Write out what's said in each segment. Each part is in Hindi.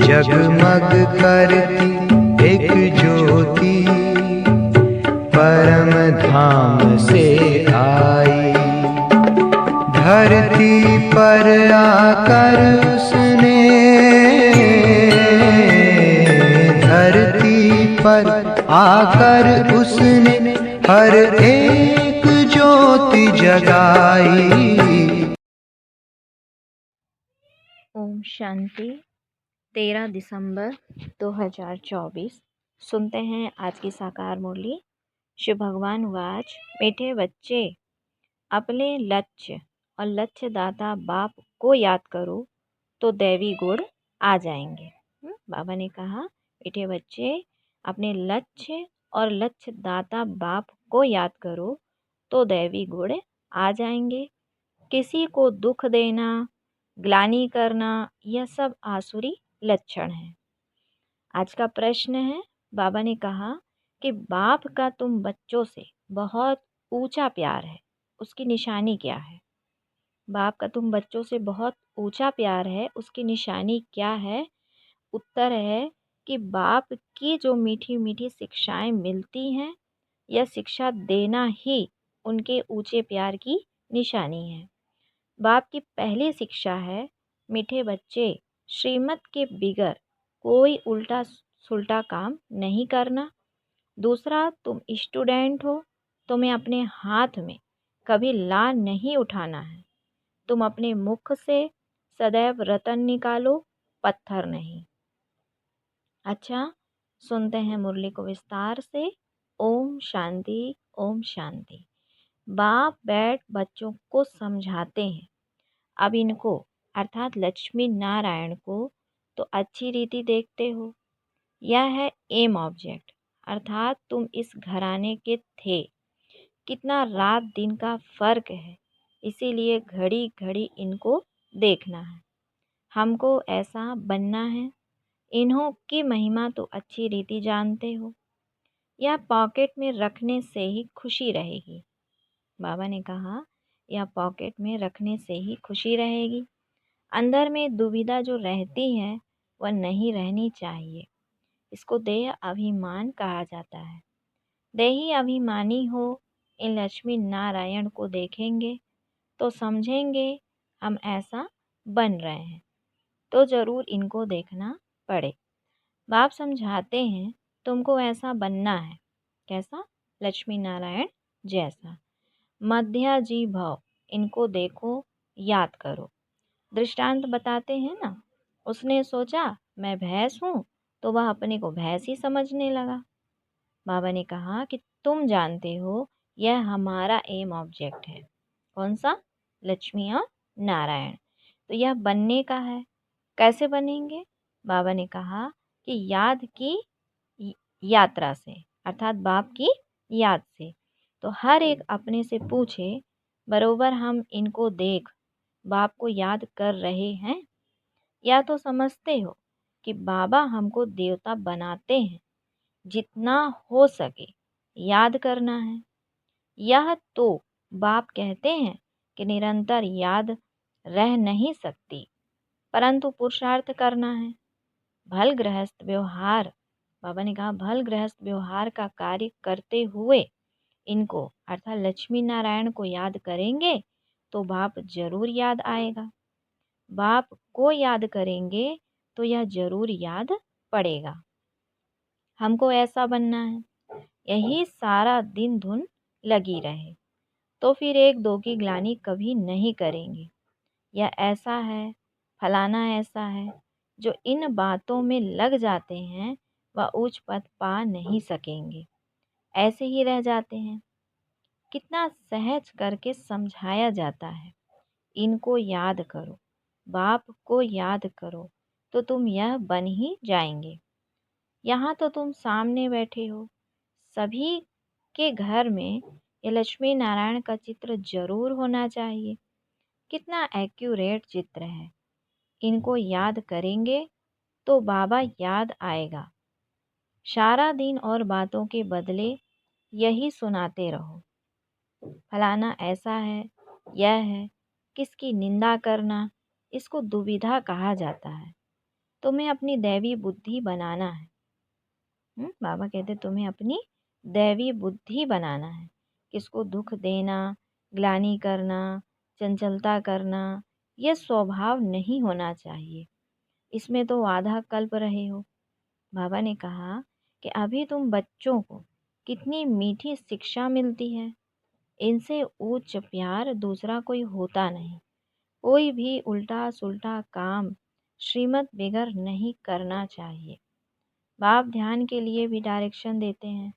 जगमग करती एक ज्योति परम धाम से आई। धरती पर आकर उसने, धरती पर आकर उसने हर एक ज्योति जगाई। ओम शांति। 13 दिसंबर 2024। सुनते हैं आज की साकार मुरली। शिव भगवान वाच, मीठे बच्चे अपने लक्ष्य और लक्ष्य दाता बाप को याद करो तो दैवी गुण आ जाएंगे। बाबा ने कहा, मीठे बच्चे अपने लक्ष्य और लक्ष्य दाता बाप को याद करो तो दैवी गुण आ जाएंगे। किसी को दुख देना, ग्लानि करना, यह सब आसुरी लक्षण है। आज का प्रश्न है, बाबा ने कहा कि बाप का तुम बच्चों से बहुत ऊंचा प्यार है, उसकी निशानी क्या है? बाप का तुम बच्चों से बहुत ऊंचा प्यार है, उसकी निशानी क्या है? उत्तर है कि बाप की जो मीठी मीठी शिक्षाएं मिलती हैं, यह शिक्षा देना ही उनके ऊंचे प्यार की निशानी है। बाप की पहली शिक्षा है, मीठे बच्चे श्रीमत के बिगर कोई उल्टा सुल्टा काम नहीं करना। दूसरा, तुम स्टूडेंट हो, तुम्हें अपने हाथ में कभी ला नहीं उठाना है। तुम अपने मुख से सदैव रतन निकालो, पत्थर नहीं। अच्छा, सुनते हैं मुरली को विस्तार से। ओम शांति, ओम शांति। बाप बैठ बच्चों को समझाते हैं। अब इनको अर्थात लक्ष्मी नारायण को तो अच्छी रीति देखते हो। यह है एम ऑब्जेक्ट, अर्थात तुम इस घराने के थे। कितना रात दिन का फर्क है, इसीलिए घड़ी घड़ी इनको देखना है। हमको ऐसा बनना है। इन्हों की महिमा तो अच्छी रीति जानते हो। यह पॉकेट में रखने से ही खुशी रहेगी। बाबा ने कहा, यह पॉकेट में रखने से ही खुशी रहेगी। अंदर में दुविधा जो रहती है वह नहीं रहनी चाहिए। इसको देह अभिमान कहा जाता है। देही अभिमानी हो, इन लक्ष्मी नारायण को देखेंगे तो समझेंगे हम ऐसा बन रहे हैं, तो ज़रूर इनको देखना पड़े। बाप समझाते हैं, तुमको ऐसा बनना है। कैसा? लक्ष्मी नारायण जैसा। मध्या जी भव, इनको देखो, याद करो। दृष्टांत बताते हैं ना। उसने सोचा मैं भैंस हूँ, तो वह अपने को भैंस ही समझने लगा। बाबा ने कहा कि तुम जानते हो यह हमारा एम ऑब्जेक्ट है। कौन सा? लक्ष्मी और नारायण। तो यह बनने का है। कैसे बनेंगे? बाबा ने कहा कि याद की यात्रा से, अर्थात बाप की याद से। तो हर एक अपने से पूछे, बरोबर हम इनको देख बाप को याद कर रहे हैं? या तो समझते हो कि बाबा हमको देवता बनाते हैं, जितना हो सके याद करना है। यह तो बाप कहते हैं कि निरंतर याद रह नहीं सकती, परंतु पुरुषार्थ करना है। भल गृहस्थ व्यवहार, बाबा ने कहा, भल गृहस्थ व्यवहार का कार्य करते हुए इनको अर्थात लक्ष्मी नारायण को याद करेंगे तो बाप जरूर याद आएगा। बाप को याद करेंगे तो यह जरूर याद पड़ेगा। हमको ऐसा बनना है, यही सारा दिन धुन लगी रहे तो फिर एक दो की ग्लानि कभी नहीं करेंगे। यह ऐसा है, फलाना ऐसा है। जो इन बातों में लग जाते हैं वह उच्च पद पा नहीं सकेंगे, ऐसे ही रह जाते हैं। कितना सहज करके समझाया जाता है। इनको याद करो, बाप को याद करो तो तुम यह बन ही जाएंगे। यहाँ तो तुम सामने बैठे हो, सभी के घर में ये लक्ष्मी नारायण का चित्र जरूर होना चाहिए। कितना एक्यूरेट चित्र है। इनको याद करेंगे तो बाबा याद आएगा। सारा दिन और बातों के बदले यही सुनाते रहो, फलाना ऐसा है, यह है। किसकी निंदा करना, इसको दुविधा कहा जाता है। तुम्हें अपनी दैवी बुद्धि बनाना है। बाबा कहते तुम्हें अपनी दैवी बुद्धि बनाना है। किसको दुख देना, ग्लानि करना, चंचलता करना, यह स्वभाव नहीं होना चाहिए। इसमें तो आधा कल्प रहे हो। बाबा ने कहा कि अभी तुम बच्चों को कितनी मीठी शिक्षा मिलती है। इनसे ऊंच प्यार दूसरा कोई होता नहीं। कोई भी उल्टा सुल्टा काम श्रीमत बिगर नहीं करना चाहिए। बाप ध्यान के लिए भी डायरेक्शन देते हैं,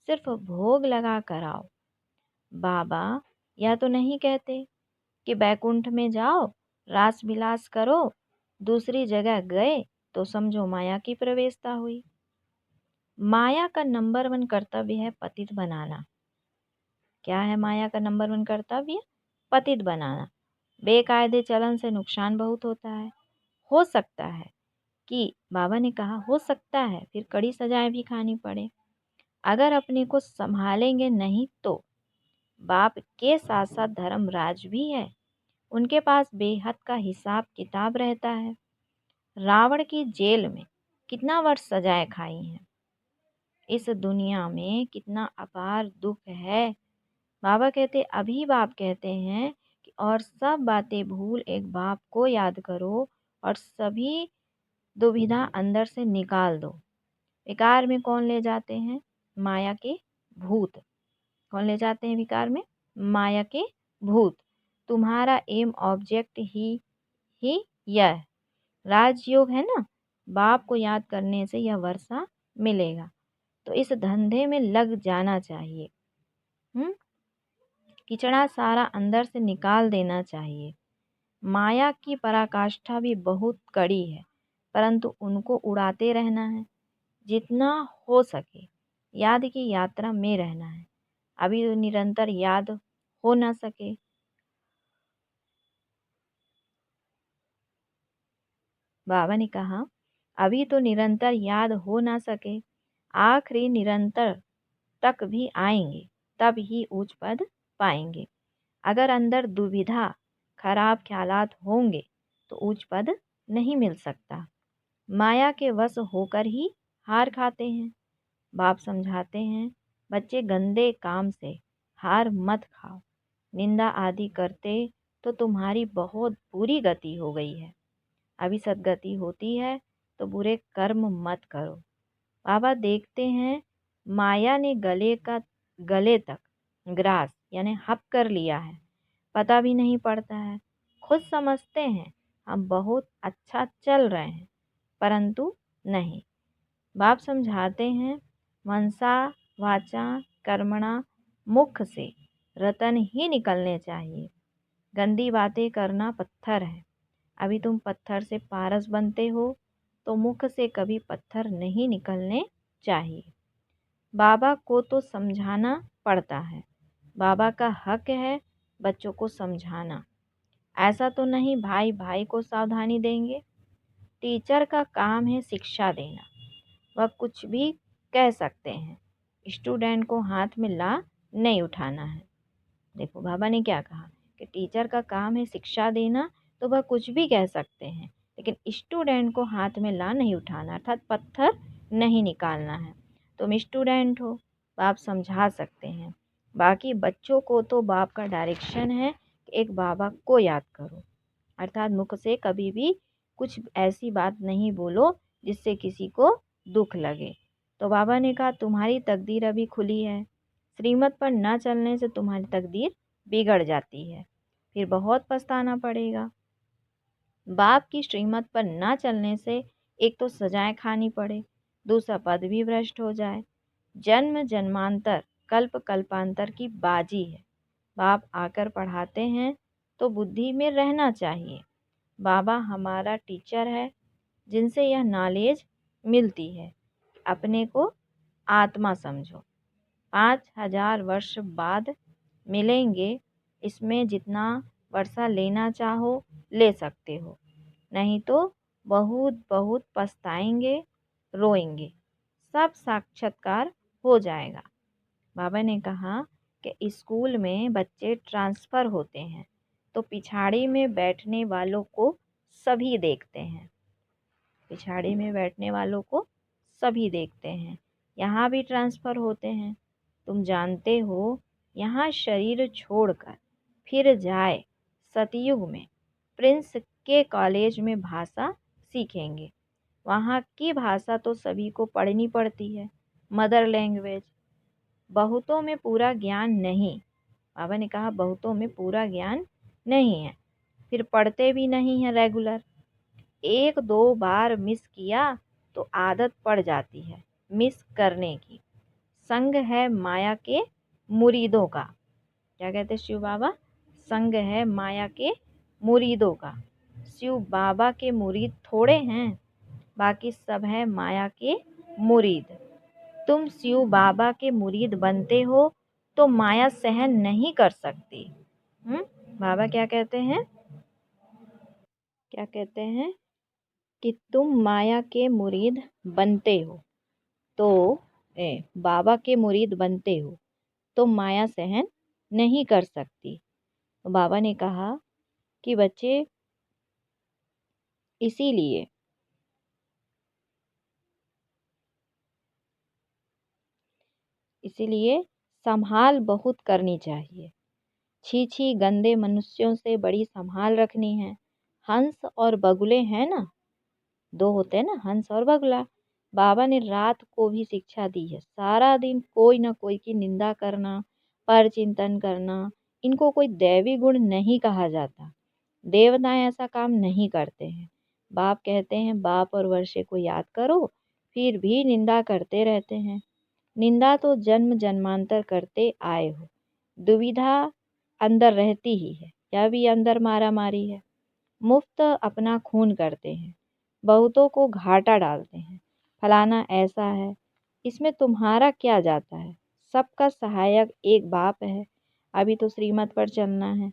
सिर्फ भोग लगा कर आओ। बाबा या तो नहीं कहते कि बैकुंठ में जाओ, रास विलास करो, दूसरी जगह गए तो समझो माया की प्रवेशता हुई। माया का नंबर 1 कर्तव्य है पतित बनाना। क्या है माया का नंबर 1 कर्तव्य? पतित बनाना। बेकायदे चलन से नुकसान बहुत होता है। हो सकता है कि बाबा ने कहा हो सकता है फिर कड़ी सजाएं भी खानी पड़े। अगर अपने को संभालेंगे नहीं तो बाप के साथ साथ धर्मराज भी है, उनके पास बेहद का हिसाब किताब रहता है। रावण की जेल में कितना वर्ष सजाएं खाई हैं। इस दुनिया में कितना अपार दुख है। बाबा कहते अभी बाप कहते हैं कि और सब बातें भूल एक बाप को याद करो और सभी दुविधा अंदर से निकाल दो। विकार में कौन ले जाते हैं? माया के भूत। कौन ले जाते हैं विकार में? माया के भूत। तुम्हारा एम ऑब्जेक्ट ही यह राजयोग है ना। बाप को याद करने से यह वर्षा मिलेगा, तो इस धंधे में लग जाना चाहिए। किचड़ा सारा अंदर से निकाल देना चाहिए। माया की पराकाष्ठा भी बहुत कड़ी है, परंतु उनको उड़ाते रहना है। जितना हो सके याद की यात्रा में रहना है। अभी तो निरंतर याद हो ना सके। बाबा ने कहा अभी तो निरंतर याद हो ना सके, आखिरी निरंतर तक भी आएंगे, तब ही उच्च पद पाएंगे। अगर अंदर दुविधा खराब ख्यालात होंगे तो उच्च पद नहीं मिल सकता। माया के वश होकर ही हार खाते हैं। बाप समझाते हैं बच्चे गंदे काम से हार मत खाओ। निंदा आदि करते तो तुम्हारी बहुत बुरी गति हो गई है। अभी सदगति होती है तो बुरे कर्म मत करो। बाबा देखते हैं माया ने गले तक ग्रास यानी हप कर लिया है, पता भी नहीं पड़ता है। खुद समझते हैं हम बहुत अच्छा चल रहे हैं, परंतु नहीं। बाप समझाते हैं मनसा वाचा कर्मणा मुख से रतन ही निकलने चाहिए। गंदी बातें करना पत्थर है। अभी तुम पत्थर से पारस बनते हो तो मुख से कभी पत्थर नहीं निकलने चाहिए। बाबा को तो समझाना पड़ता है। बाबा का हक है बच्चों को समझाना। ऐसा तो नहीं भाई भाई को सावधानी देंगे। टीचर का काम है शिक्षा देना। वह कुछ भी कह सकते हैं, स्टूडेंट को हाथ में ला नहीं उठाना है। देखो बाबा ने क्या कहा कि टीचर का काम है शिक्षा देना, तो वह कुछ भी कह सकते हैं, लेकिन स्टूडेंट को हाथ में ला नहीं उठाना, अर्थात पत्थर नहीं निकालना है। तुम स्टूडेंट हो, बाप समझा सकते हैं। बाकी बच्चों को तो बाप का डायरेक्शन है कि एक बाबा को याद करो, अर्थात मुख से कभी भी कुछ ऐसी बात नहीं बोलो जिससे किसी को दुख लगे। तो बाबा ने कहा तुम्हारी तकदीर अभी खुली है, श्रीमत पर न चलने से तुम्हारी तकदीर बिगड़ जाती है, फिर बहुत पछताना पड़ेगा। बाप की श्रीमत पर न चलने से एक तो सजाएं खानी पड़े, दूसरा पद भी भ्रष्ट हो जाए। जन्म जन्मांतर कल्प कल्पांतर की बाजी है। बाप आकर पढ़ाते हैं तो बुद्धि में रहना चाहिए। बाबा हमारा टीचर है जिनसे यह नॉलेज मिलती है। अपने को आत्मा समझो। 5000 वर्ष बाद मिलेंगे, इसमें जितना वर्षा लेना चाहो ले सकते हो, नहीं तो बहुत बहुत पछताएंगे, रोएंगे, सब साक्षात्कार हो जाएगा। बाबा ने कहा कि स्कूल में बच्चे ट्रांसफ़र होते हैं तो पिछाड़ी में बैठने वालों को सभी देखते हैं। पिछाड़ी में बैठने वालों को सभी देखते हैं। यहाँ भी ट्रांसफ़र होते हैं। तुम जानते हो, यहाँ शरीर छोड़कर फिर जाए सतयुग में प्रिंस के कॉलेज में भाषा सीखेंगे। वहाँ की भाषा तो सभी को पढ़नी पड़ती है, मदर लैंग्वेज। बहुतों में पूरा ज्ञान नहीं, बाबा ने कहा बहुतों में पूरा ज्ञान नहीं है, फिर पढ़ते भी नहीं हैं रेगुलर। 1-2 बार मिस किया तो आदत पड़ जाती है मिस करने की। संग है माया के मुरीदों का। क्या कहते शिव बाबा? संग है माया के मुरीदों का। शिव बाबा के मुरीद थोड़े हैं, बाकी सब है माया के मुरीद। तुम शिव बाबा के मुरीद बनते हो तो माया सहन नहीं कर सकती। बाबा क्या कहते हैं? क्या कहते हैं कि तुम माया के मुरीद बनते हो तो बाबा के मुरीद बनते हो तो माया सहन नहीं कर सकती। तो बाबा ने कहा कि बच्चे इसीलिए संभाल बहुत करनी चाहिए। छी छी गंदे मनुष्यों से बड़ी संभाल रखनी है। हंस और बगुले हैं ना, 2 होते हैं ना, हंस और बगुला। बाबा ने रात को भी शिक्षा दी है। सारा दिन कोई ना कोई की निंदा करना, पर चिंतन करना, इनको कोई दैवी गुण नहीं कहा जाता। देवताएं ऐसा काम नहीं करते हैं। बाप कहते हैं बाप और वर्षे को याद करो, फिर भी निंदा करते रहते हैं। निंदा तो जन्म जन्मांतर करते आए हो। दुविधा अंदर रहती ही है, यह भी अंदर मारा मारी है। मुफ्त अपना खून करते हैं, बहुतों को घाटा डालते हैं। फलाना ऐसा है, इसमें तुम्हारा क्या जाता है? सबका सहायक एक बाप है। अभी तो श्रीमत पर चलना है।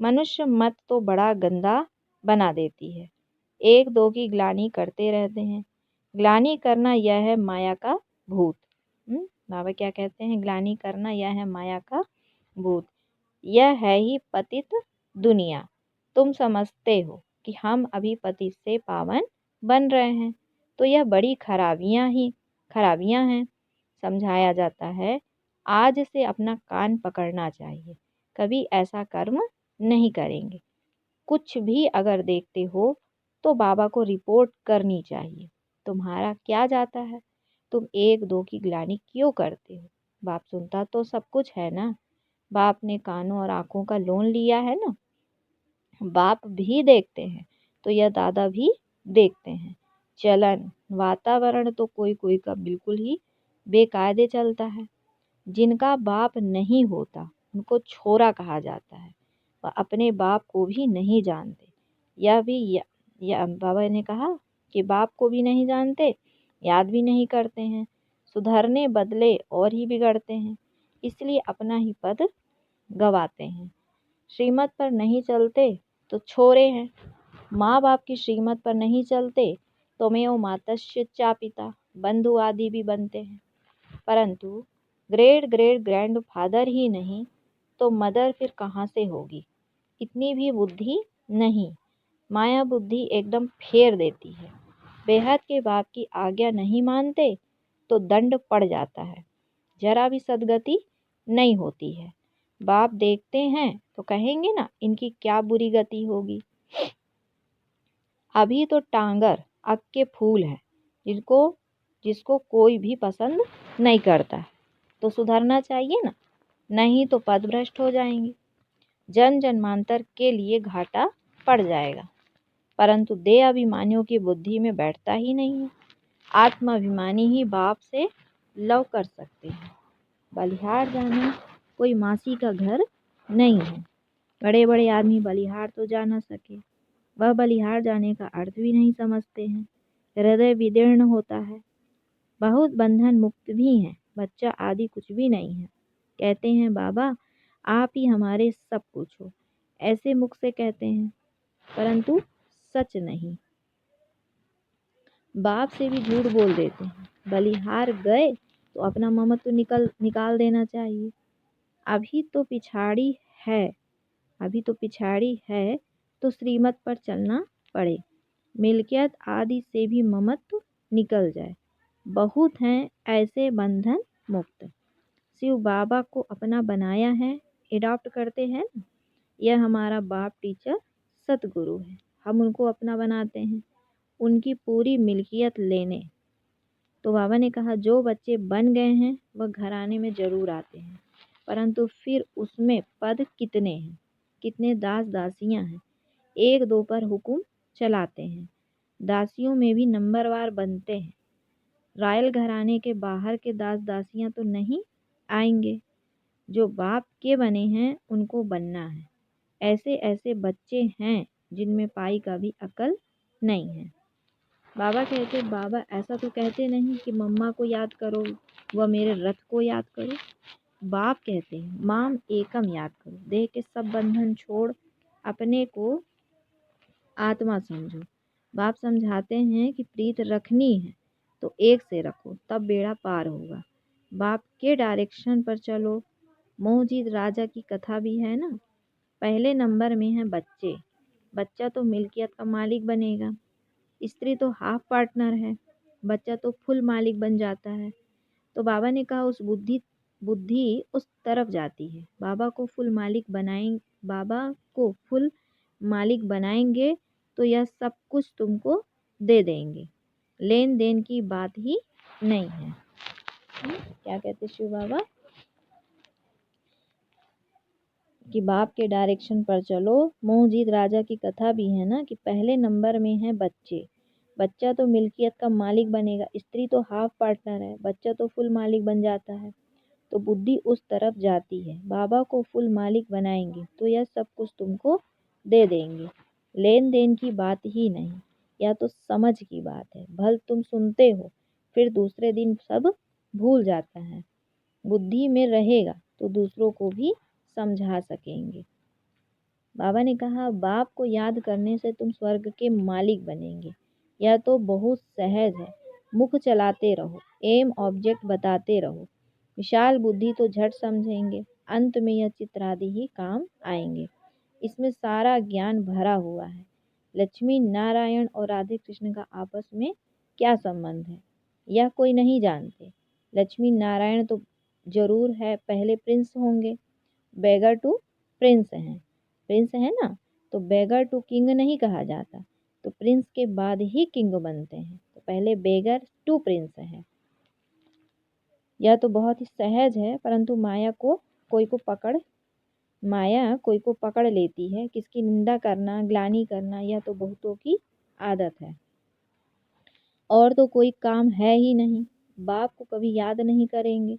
मनुष्य मत तो बड़ा गंदा बना देती है। 1-2 की ग्लानि करते रहते हैं। ग्लानि करना यह है माया का भूत। बाबा क्या कहते हैं? ग्लानि करना यह है माया का भूत। यह है ही पतित दुनिया। तुम समझते हो कि हम अभी पतित से पावन बन रहे हैं, तो यह बड़ी खराबियां हैं। समझाया जाता है, आज से अपना कान पकड़ना चाहिए, कभी ऐसा कर्म नहीं करेंगे। कुछ भी अगर देखते हो तो बाबा को रिपोर्ट करनी चाहिए। तुम्हारा क्या जाता है? तुम 1-2 की ग्लानि क्यों करते हो? बाप सुनता तो सब कुछ है ना। बाप ने कानों और आंखों का लोन लिया है ना। बाप भी देखते हैं तो यह दादा भी देखते हैं। चलन वातावरण तो कोई कोई का बिल्कुल ही बेकायदे चलता है। जिनका बाप नहीं होता उनको छोरा कहा जाता है। वह अपने बाप को भी नहीं जानते। यह बाबा ने कहा कि बाप को भी नहीं जानते, याद भी नहीं करते हैं। सुधरने बदले और ही बिगड़ते हैं, इसलिए अपना ही पद गवाते हैं। श्रीमत पर नहीं चलते तो छोरे हैं। माँ बाप की श्रीमत पर नहीं चलते तो त्वमेव मातस्य च पिता, बंधु आदि भी बनते हैं। परंतु ग्रेट ग्रेट ग्रैंड फादर ही नहीं तो मदर फिर कहाँ से होगी? इतनी भी बुद्धि नहीं। माया बुद्धि एकदम फेर देती है। बेहद के बाप की आज्ञा नहीं मानते तो दंड पड़ जाता है। जरा भी सदगति नहीं होती है। बाप देखते हैं तो कहेंगे ना, इनकी क्या बुरी गति होगी। अभी तो टांगर अक के फूल है, जिसको कोई भी पसंद नहीं करता, तो सुधरना चाहिए ना, नहीं तो पदभ्रष्ट हो जाएंगे। जन्म जन्मांतर के लिए घाटा पड़ जाएगा। परंतु देह अभिमानियों की बुद्धि में बैठता ही नहीं है। आत्माभिमानी ही बाप से लव कर सकते हैं। बलिहार जाना कोई मासी का घर नहीं है। बड़े बड़े आदमी बलिहार तो जा न सके, वह बलिहार जाने का अर्थ भी नहीं समझते हैं। हृदय विदीर्ण होता है। बहुत बंधन मुक्त भी हैं, बच्चा आदि कुछ भी नहीं है। कहते हैं बाबा आप ही हमारे सब कुछ हो, ऐसे मुख से कहते हैं, परंतु सच नहीं। बाप से भी झूठ बोल देते हैं। बलिहार गए तो अपना ममत्व निकाल देना चाहिए। अभी तो पिछाड़ी है तो श्रीमत पर चलना पड़े। मिल्कियत आदि से भी ममत्व निकल जाए। बहुत हैं ऐसे बंधन मुक्त। शिव बाबा को अपना बनाया है, एडॉप्ट करते हैं ना। यह हमारा बाप टीचर सतगुरु है, हम उनको अपना बनाते हैं, उनकी पूरी मिल्कियत लेने। तो बाबा ने कहा जो बच्चे बन गए हैं वह घराने में जरूर आते हैं, परंतु फिर उसमें पद कितने हैं, कितने दास दासियां हैं, एक दो पर हुक्म चलाते हैं। दासियों में भी नंबरवार बनते हैं। रॉयल घराने के बाहर के दास दासियां तो नहीं आएंगे, जो बाप के बने हैं उनको बनना है। ऐसे ऐसे बच्चे हैं जिनमें पाई का भी अकल नहीं है। बाबा कहते, बाबा ऐसा तो कहते नहीं कि मम्मा को याद करो व मेरे रथ को याद करो। बाप कहते हैं माम एकम याद करो, देह के सब बंधन छोड़ अपने को आत्मा समझो। बाप समझाते हैं कि प्रीत रखनी है तो एक से रखो, तब बेड़ा पार होगा। बाप के डायरेक्शन पर चलो। मोहजीत राजा की कथा भी है ना। पहले नंबर में है बच्चे। बच्चा तो मिल्कियत का मालिक बनेगा, स्त्री तो हाफ पार्टनर है, बच्चा तो फुल मालिक बन जाता है। तो बाबा ने कहा उस बुद्धि उस तरफ जाती है। बाबा को फुल मालिक बनाएंगे तो यह सब कुछ तुमको दे देंगे। लेन देन की बात ही नहीं है। क्या कहते शिव बाबा कि बाप के डायरेक्शन पर चलो। मोहजीत राजा की कथा भी है ना कि पहले नंबर में है बच्चे। बच्चा तो मिल्कियत का मालिक बनेगा, स्त्री तो हाफ पार्टनर है, बच्चा तो फुल मालिक बन जाता है। तो बुद्धि उस तरफ जाती है। बाबा को फुल मालिक बनाएंगे तो यह सब कुछ तुमको दे देंगे। लेन देन की बात ही नहीं, यह तो समझ की बात है। भल तुम सुनते हो फिर दूसरे दिन सब भूल जाता है। बुद्धि में रहेगा तो दूसरों को भी समझा सकेंगे। बाबा ने कहा बाप को याद करने से तुम स्वर्ग के मालिक बनेंगे। यह तो बहुत सहज है। मुख चलाते रहो, एम ऑब्जेक्ट बताते रहो। विशाल बुद्धि तो झट समझेंगे, अंत में यह चित्रादि ही काम आएंगे। इसमें सारा ज्ञान भरा हुआ है। लक्ष्मी नारायण और राधे कृष्ण का आपस में क्या संबंध है यह कोई नहीं जानते। लक्ष्मी नारायण तो जरूर है, पहले प्रिंस होंगे। बेगर टू प्रिंस हैं, प्रिंस है ना, तो बेगर टू किंग नहीं कहा जाता, तो प्रिंस के बाद ही किंग बनते हैं। तो पहले बेगर टू प्रिंस है। यह तो बहुत ही सहज है, परंतु माया कोई को पकड़ लेती है। किसकी निंदा करना, ग्लानि करना, यह तो बहुतों की आदत है। और तो कोई काम है ही नहीं। बाप को कभी याद नहीं करेंगे,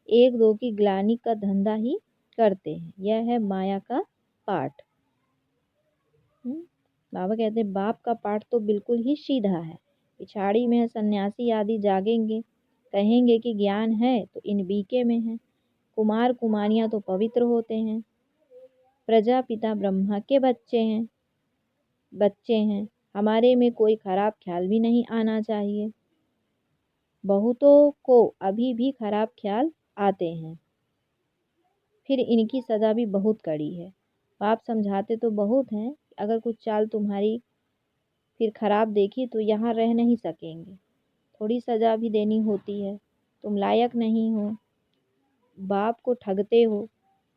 एक दो की ग्लानि का धंधा ही करते हैं। यह है माया का पाठ। बाबा कहते हैं बाप का पाठ तो बिल्कुल ही सीधा है। पिछाड़ी में सन्यासी आदि जागेंगे, कहेंगे कि ज्ञान है तो इन बीके में है। कुमार कुमारियां तो पवित्र होते हैं, प्रजापिता ब्रह्मा के बच्चे हैं। हमारे में कोई खराब ख्याल भी नहीं आना चाहिए। बहुतों को अभी भी खराब ख्याल आते हैं, फिर इनकी सजा भी बहुत कड़ी है। बाप समझाते तो बहुत हैं, अगर कुछ चाल तुम्हारी फिर खराब देखी तो यहाँ रह नहीं सकेंगे। थोड़ी सजा भी देनी होती है। तुम लायक नहीं हो, बाप को ठगते हो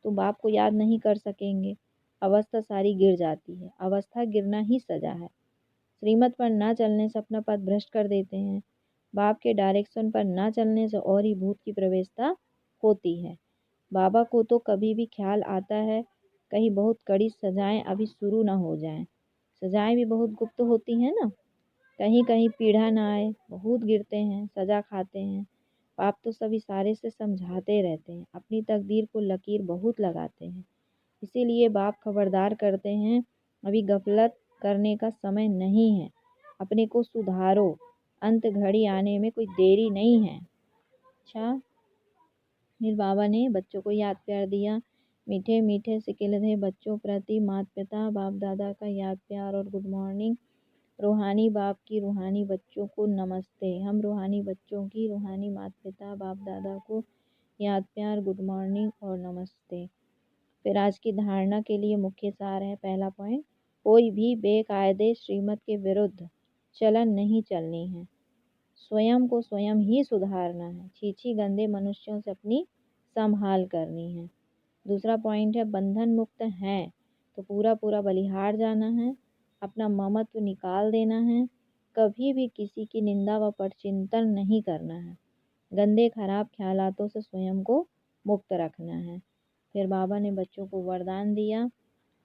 तो बाप को याद नहीं कर सकेंगे। अवस्था सारी गिर जाती है। अवस्था गिरना ही सजा है। श्रीमत पर ना चलने से अपना पद भ्रष्ट कर देते हैं। बाप के डायरेक्शन पर ना चलने से और ही भूत की प्रवेशता होती है। बाबा को तो कभी भी ख्याल आता है कहीं बहुत कड़ी सजाएं अभी शुरू ना हो जाएं। सजाएं भी बहुत गुप्त होती हैं ना, कहीं कहीं पीढ़ा ना आए, बहुत गिरते हैं, सजा खाते हैं। बाप तो सब इशारे से समझाते रहते हैं, अपनी तकदीर को लकीर बहुत लगाते हैं। इसीलिए बाप खबरदार करते हैं अभी गफलत करने का समय नहीं है, अपने को सुधारो, अंत घड़ी आने में कोई देरी नहीं है। अच्छा, फिर बाबा ने बच्चों को याद प्यार दिया। मीठे मीठे से खिलते बच्चों प्रति माता पिता बाप दादा का याद प्यार और गुड मॉर्निंग। रूहानी बाप की रूहानी बच्चों को नमस्ते। हम रूहानी बच्चों की रूहानी माता पिता बाप दादा को याद प्यार, गुड मॉर्निंग और नमस्ते। फिर आज की धारणा के लिए मुख्य सार है। पहला पॉइंट, कोई भी बेकायदे श्रीमत के विरुद्ध चलन नहीं चलनी है, स्वयं को स्वयं ही सुधारना है, छी गंदे मनुष्यों से अपनी संभाल करनी है। दूसरा पॉइंट है बंधन मुक्त हैं तो पूरा बलिहार जाना है, अपना ममत्व निकाल देना है, कभी भी किसी की निंदा व परचिंतन नहीं करना है, गंदे खराब ख्यालातों से स्वयं को मुक्त रखना है। फिर बाबा ने बच्चों को वरदान दिया,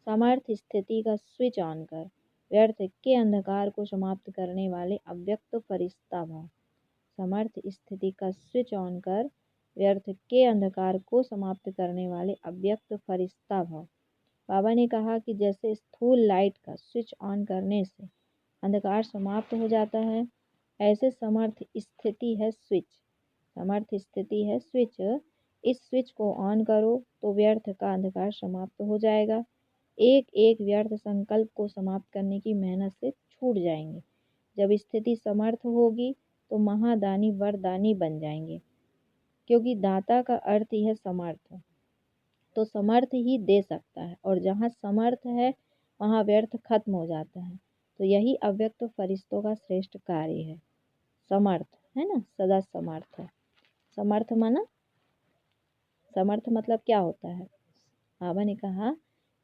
समर्थ स्थिति का स्विच ऑन कर व्यर्थ के अंधकार को समाप्त करने वाले अव्यक्त फरिश्ता भव। समर्थ स्थिति का स्विच ऑन कर व्यर्थ के अंधकार को समाप्त करने वाले अव्यक्त फरिश्ता भव। बाबा ने कहा कि जैसे स्थूल लाइट का स्विच ऑन करने से अंधकार समाप्त हो जाता है, ऐसे समर्थ स्थिति है स्विच। समर्थ स्थिति है स्विच। इस स्विच को ऑन करो तो व्यर्थ का अंधकार समाप्त हो जाएगा। एक एक व्यर्थ संकल्प को समाप्त करने की मेहनत से छूट जाएंगे। जब स्थिति समर्थ होगी तो महादानी वरदानी बन जाएंगे, क्योंकि दाता का अर्थ ही है समर्थ, तो समर्थ ही दे सकता है, और जहाँ समर्थ है वहाँ व्यर्थ खत्म हो जाता है। तो यही अव्यक्त फरिश्तों का श्रेष्ठ कार्य है, समर्थ है ना, सदा समर्थ है। समर्थ माना, समर्थ मतलब क्या होता है? बाबा ने कहा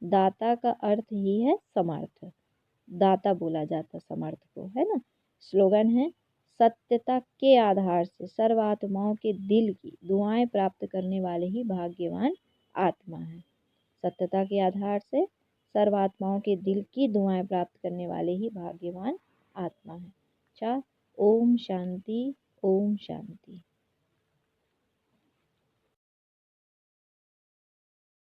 दाता का अर्थ ही है समर्थ, दाता बोला जाता समर्थ को, है ना। स्लोगन है, सत्यता के आधार से सर्वात्माओं के दिल की दुआएं प्राप्त करने वाले ही भाग्यवान आत्मा है। सत्यता के आधार से सर्वात्माओं के दिल की दुआएं प्राप्त करने वाले ही भाग्यवान आत्मा है। अच्छा, ओम शांति, ओम शांति।